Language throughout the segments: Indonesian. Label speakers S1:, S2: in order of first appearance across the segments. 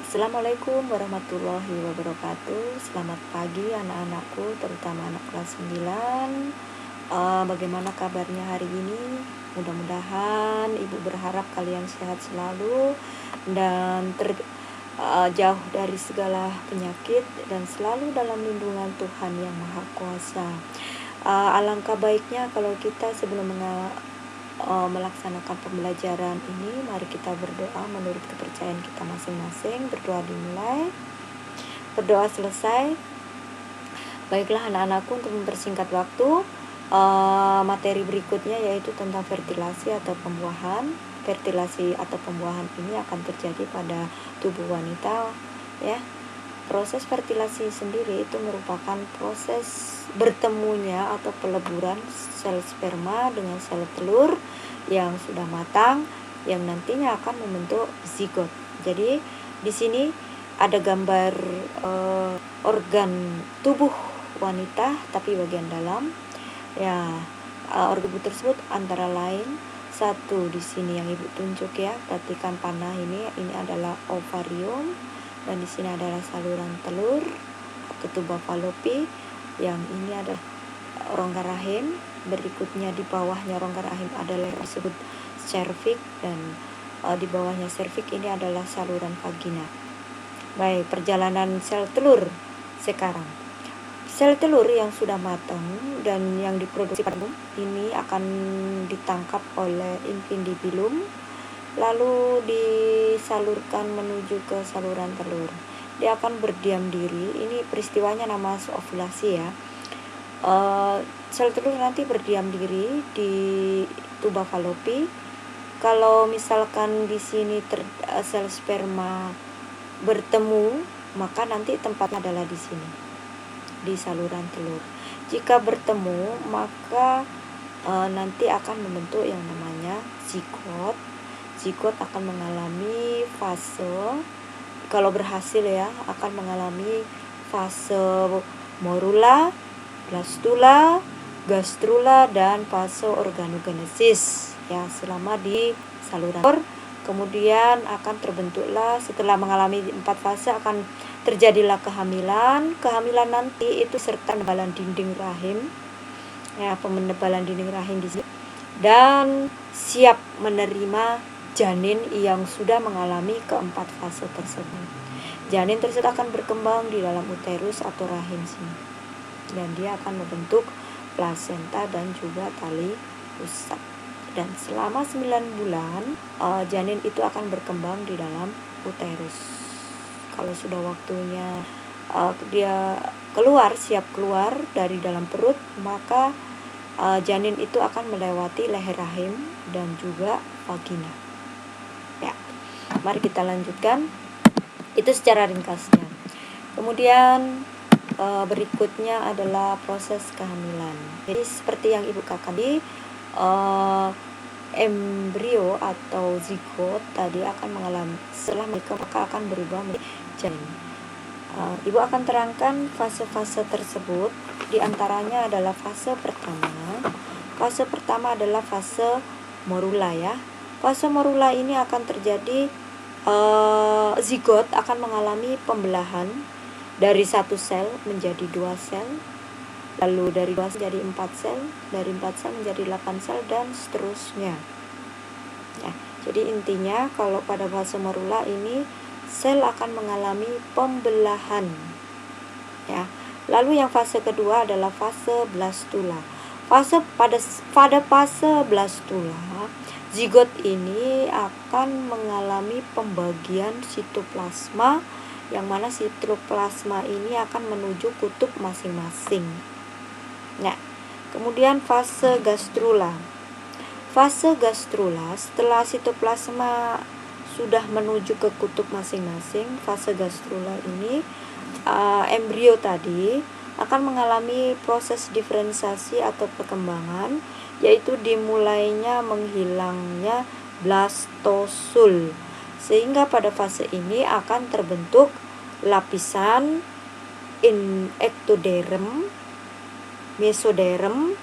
S1: Assalamualaikum warahmatullahi wabarakatuh. Selamat pagi anak-anakku, terutama anak kelas 9. Bagaimana kabarnya hari ini? Mudah-mudahan Ibu berharap kalian sehat selalu dan jauh dari segala penyakit dan selalu dalam lindungan Tuhan yang Maha Kuasa. Alangkah baiknya kalau kita sebelum melaksanakan pembelajaran ini, mari kita berdoa menurut kepercayaan kita masing-masing. Berdoa dimulai, berdoa selesai. Baiklah anak-anakku, untuk mempersingkat waktu, materi berikutnya yaitu tentang fertilasi atau pembuahan. Fertilasi atau pembuahan ini akan terjadi pada tubuh wanita, ya. Proses fertilasi sendiri itu merupakan proses bertemunya atau peleburan sel sperma dengan sel telur yang sudah matang yang nantinya akan membentuk zigot. Jadi di sini ada gambar organ tubuh wanita tapi bagian dalam. Ya, organ tubuh tersebut antara lain satu di sini yang Ibu tunjuk ya. Perhatikan panah ini adalah ovarium. Dan di sini adalah saluran telur atau tuba falopi, yang ini adalah rongga rahim. Berikutnya di bawahnya rongga rahim adalah yang disebut serviks, dan di bawahnya serviks ini adalah saluran vagina. Baik, perjalanan sel telur sekarang. Sel telur yang sudah matang dan yang diproduksi pada ini akan ditangkap oleh infundibulum, lalu disalurkan menuju ke saluran telur. Dia akan berdiam diri. Ini peristiwanya nama ovulasi ya. Sel telur nanti berdiam diri di tuba falopi. Kalau misalkan di sini sel sperma bertemu, maka nanti tempatnya adalah di sini, di saluran telur. Jika bertemu, maka nanti akan membentuk yang namanya zigot. Zigot akan mengalami fase, kalau berhasil ya, akan mengalami fase morula, blastula, gastrula, dan fase organogenesis ya, selama di saluran telur. Kemudian akan terbentuklah, setelah mengalami 4 fase, akan terjadilah kehamilan. Kehamilan nanti itu serta penebalan dinding rahim ya, penebalan dinding rahim di sini, dan siap menerima janin yang sudah mengalami keempat fase tersebut. Janin tersebut akan berkembang di dalam uterus atau rahim sini, dan dia akan membentuk plasenta dan juga tali pusat. Dan selama 9 bulan janin itu akan berkembang di dalam uterus. Kalau sudah waktunya dia keluar, siap keluar dari dalam perut, maka janin itu akan melewati leher rahim dan juga vagina. Ya, mari kita lanjutkan. Itu secara ringkasnya. Kemudian berikutnya adalah proses kehamilan. Jadi seperti yang Ibu katakan tadi, embrio atau zigot tadi akan mengalami, setelah menikah maka akan berubah menjadi janin. Ibu akan terangkan fase-fase tersebut. Di antaranya adalah fase pertama. Fase pertama adalah fase morula ya. Fase morula ini akan terjadi, zigot akan mengalami pembelahan dari 1 sel menjadi 2 sel, lalu dari 2 sel menjadi 4 sel, dari 4 sel menjadi 8 sel, dan seterusnya ya. Jadi intinya kalau pada fase morula ini sel akan mengalami pembelahan ya. Lalu yang fase kedua adalah fase blastula. Pada fase blastula, zigot ini akan mengalami pembagian sitoplasma, yang mana sitoplasma ini akan menuju kutub masing-masing. Nah, kemudian fase gastrula. Fase gastrula, setelah sitoplasma sudah menuju ke kutub masing-masing, fase gastrula ini embrio tadi akan mengalami proses diferensiasi atau perkembangan, yaitu dimulainya menghilangnya blastosul, sehingga pada fase ini akan terbentuk lapisan ektoderm, mesoderm,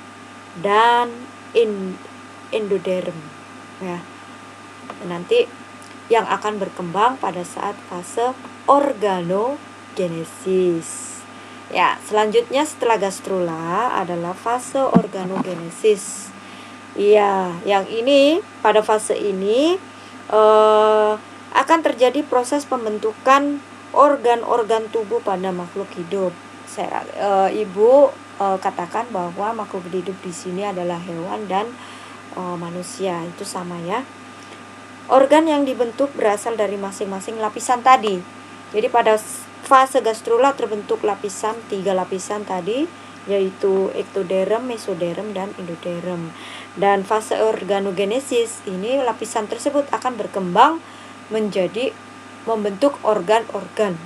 S1: dan endoderm ya. Nanti yang akan berkembang pada saat fase organogenesis. Ya, selanjutnya setelah gastrula adalah fase organogenesis. Iya, yang ini pada fase ini akan terjadi proses pembentukan organ-organ tubuh pada makhluk hidup. Ibu katakan bahwa makhluk hidup di sini adalah hewan dan manusia, itu sama ya. Organ yang dibentuk berasal dari masing-masing lapisan tadi. Jadi pada fase gastrula terbentuk lapisan, 3 lapisan tadi, yaitu ektoderm, mesoderm, dan endoderm. Dan fase organogenesis ini lapisan tersebut akan berkembang menjadi membentuk organ-organ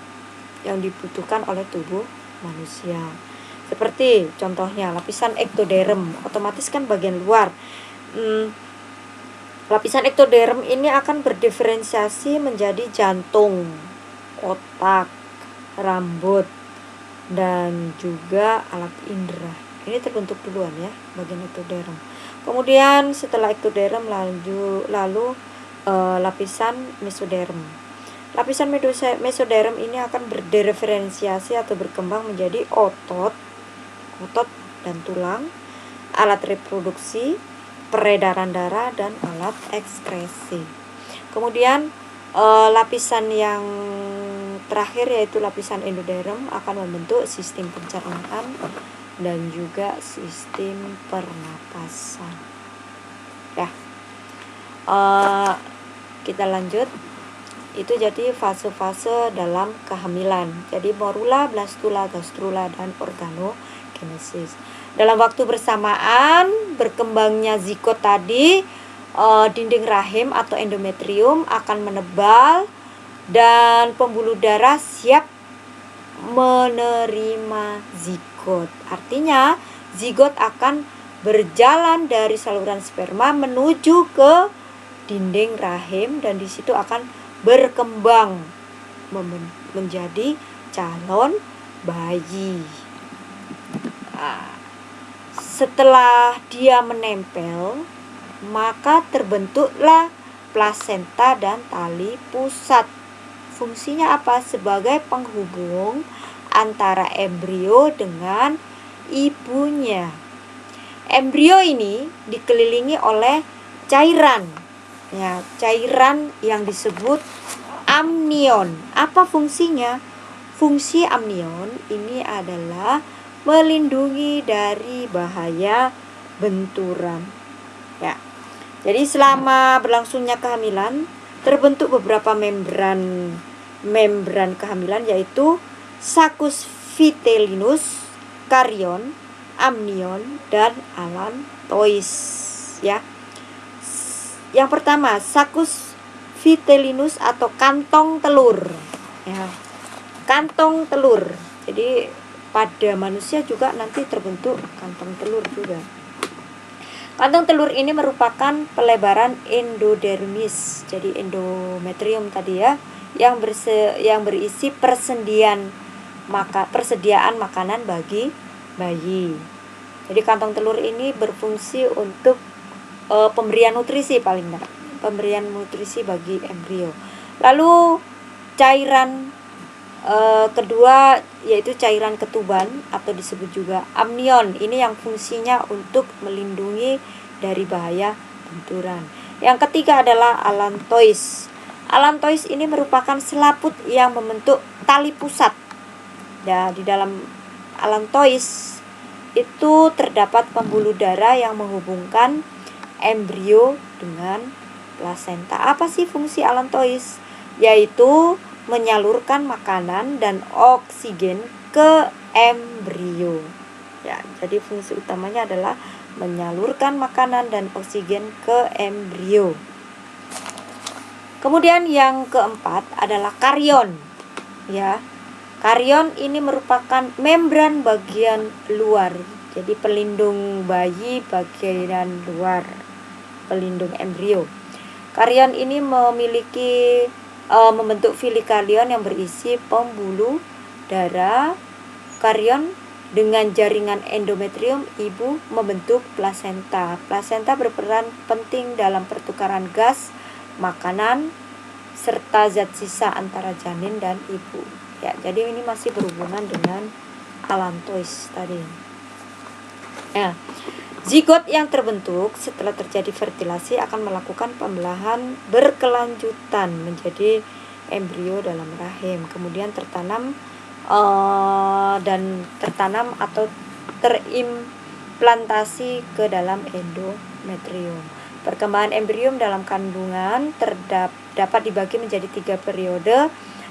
S1: yang dibutuhkan oleh tubuh manusia. Seperti contohnya lapisan ektoderm, otomatis kan bagian luar. Lapisan ektoderm ini akan berdiferensiasi menjadi jantung, otak, rambut, dan juga alat indera. Ini terbentuk duluan ya, bagian ektoderm. Kemudian setelah ektoderm lalu lapisan mesoderm. Lapisan mesoderm ini akan berdiferensiasi atau berkembang menjadi otot dan tulang, alat reproduksi, peredaran darah, dan alat ekskresi. Kemudian lapisan yang terakhir yaitu lapisan endoderm akan membentuk sistem pencernaan dan juga sistem pernapasan. Ya, kita lanjut. Itu jadi fase-fase dalam kehamilan. Jadi morula, blastula, gastrula, dan organogenesis. Dalam waktu bersamaan berkembangnya zigot tadi, dinding rahim atau endometrium akan menebal dan pembuluh darah siap menerima zigot. Artinya zigot akan berjalan dari saluran sperma menuju ke dinding rahim dan di situ akan berkembang menjadi calon bayi. Setelah dia menempel, maka terbentuklah plasenta dan tali pusat. Fungsinya apa? Sebagai penghubung antara embrio dengan ibunya. Embrio ini dikelilingi oleh cairan. Ya, cairan yang disebut amnion. Apa fungsinya? Fungsi amnion ini adalah melindungi dari bahaya benturan. Ya. Jadi selama berlangsungnya kehamilan terbentuk beberapa membran kehamilan yaitu saccus vitellinus, karion, amnion, dan allantois. Ya. Yang pertama, saccus vitellinus atau kantong telur. Ya. Kantong telur. Jadi pada manusia juga nanti terbentuk kantong telur juga. Kantong telur ini merupakan pelebaran endodermis. Jadi endometrium tadi ya, yang berisi persediaan makanan bagi bayi. Jadi kantong telur ini berfungsi untuk pemberian nutrisi pemberian nutrisi bagi embrio. Lalu cairan kedua yaitu cairan ketuban atau disebut juga amnion. Ini yang fungsinya untuk melindungi dari bahaya benturan. Yang ketiga adalah allantois. Allantois ini merupakan selaput yang membentuk tali pusat. Ya, di dalam allantois itu terdapat pembuluh darah yang menghubungkan embrio dengan plasenta. Apa sih fungsi allantois? Yaitu menyalurkan makanan dan oksigen ke embrio. Ya, jadi fungsi utamanya adalah menyalurkan makanan dan oksigen ke embrio. Kemudian yang keempat adalah karion. Ya. Karion ini merupakan membran bagian luar. Jadi pelindung bayi bagian luar, pelindung embrio. Karion ini membentuk filikarion yang berisi pembuluh darah. Karion dengan jaringan endometrium ibu membentuk plasenta. Plasenta berperan penting dalam pertukaran gas, makanan, serta zat sisa antara janin dan ibu. Ya, jadi ini masih berhubungan dengan allantois tadi. Ya, zigot yang terbentuk setelah terjadi fertilasi akan melakukan pembelahan berkelanjutan menjadi embrio dalam rahim, kemudian tertanam atau terimplantasi ke dalam endometrium. Perkembangan embrio dalam kandungan dapat dibagi menjadi 3 periode,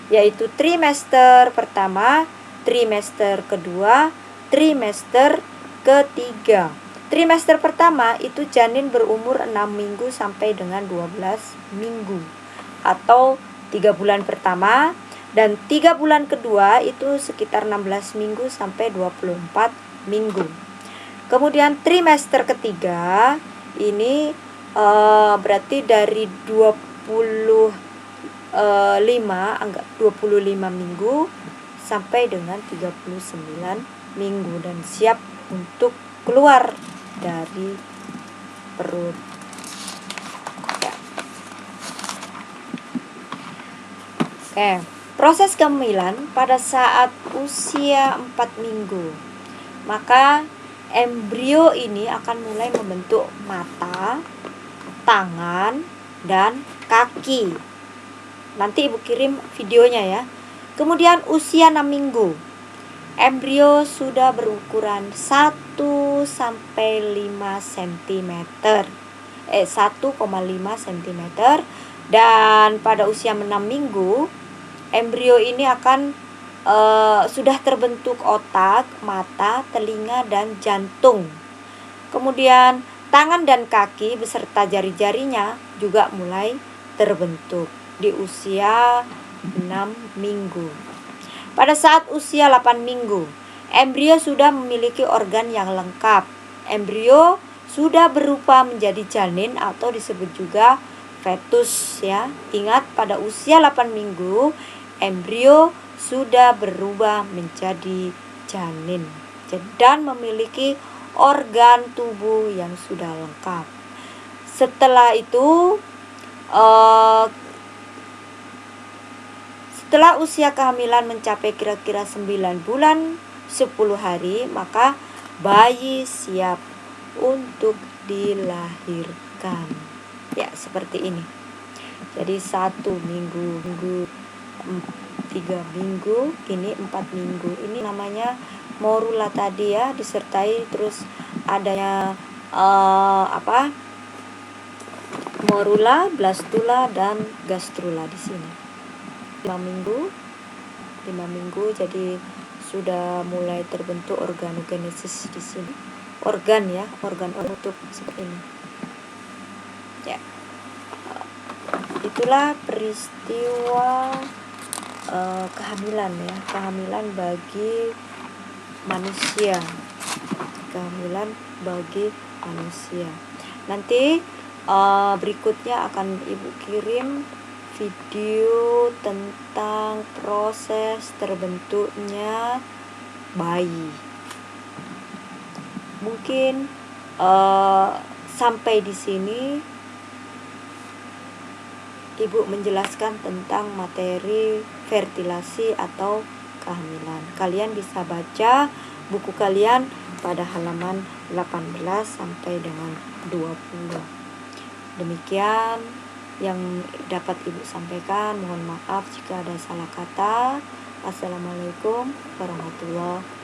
S1: yaitu trimester pertama, trimester kedua, trimester ketiga. Trimester pertama itu janin berumur 6 minggu sampai dengan 12 minggu atau 3 bulan pertama, dan 3 bulan kedua itu sekitar 16 minggu sampai 24 minggu. Kemudian trimester ketiga ini berarti dari 25 minggu sampai dengan 39 minggu dan siap untuk keluar dari perut. Ya. Oke, proses kehamilan pada saat usia 4 minggu. Maka embrio ini akan mulai membentuk mata, tangan, dan kaki. Nanti ibu kirim videonya ya. Kemudian usia 6 minggu. Embrio sudah berukuran 1 sampai 5 cm. 1,5 cm, dan pada usia 6 minggu embrio ini akan sudah terbentuk otak, mata, telinga, dan jantung. Kemudian tangan dan kaki beserta jari-jarinya juga mulai terbentuk di usia 6 minggu. Pada saat usia 8 minggu, embrio sudah memiliki organ yang lengkap. Embrio sudah berubah menjadi janin atau disebut juga fetus ya. Ingat, pada usia 8 minggu, embrio sudah berubah menjadi janin dan memiliki organ tubuh yang sudah lengkap. Setelah itu setelah usia kehamilan mencapai kira-kira 9 bulan 10 hari, maka bayi siap untuk dilahirkan. Ya, seperti ini. Jadi 1 minggu, 3 minggu, ini 4 minggu. Ini namanya morula tadi ya, disertai terus adanya morula, blastula, dan gastrula di sini. 5 minggu jadi sudah mulai terbentuk organogenesis di sini. Organ untuk seperti ini. Ya. Itulah peristiwa kehamilan ya, kehamilan bagi manusia. Nanti berikutnya akan ibu kirim video tentang proses terbentuknya bayi. Mungkin sampai di sini ibu menjelaskan tentang materi fertilasi atau kehamilan. Kalian bisa baca buku kalian pada halaman 18 sampai dengan 20. Demikian yang dapat ibu sampaikan. Mohon maaf jika ada salah kata. Assalamualaikum warahmatullahi wabarakatuh.